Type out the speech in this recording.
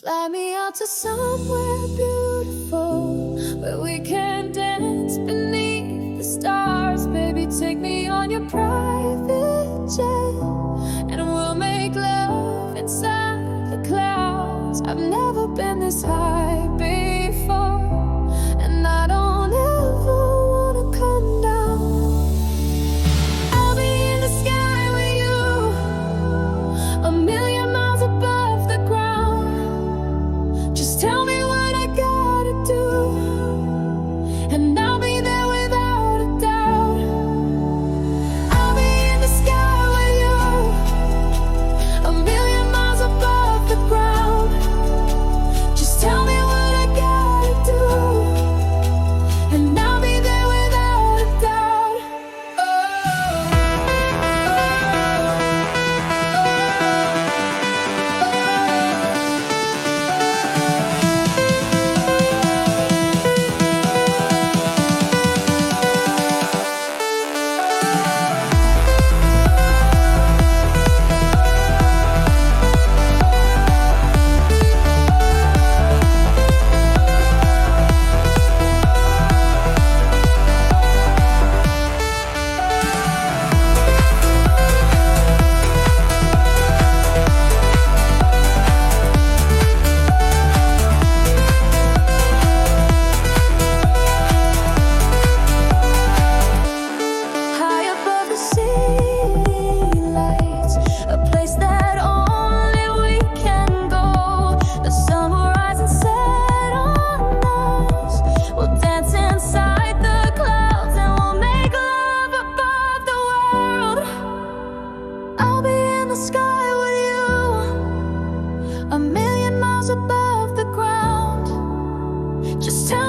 Fly me out to somewhere beautiful where we can dance beneath the stars. Baby, take me on your private jet and we'll make love inside the clouds. I've never been this high before, and I don't ever wanna come down. I'll be in the sky with you, a million miles above the ground. Just tell me what I gotta do, and I'll be there without a doubt. I'll be in the sky with you, a million miles above the ground. Just tell me what I gotta do, and I'll be there without a doubt. High above the city lights, a place that only we can go. The sun will rise and set on us. We'll dance inside the clouds and we'll make love above the world. I'll be in the sky with you, a million miles above the ground. Just tell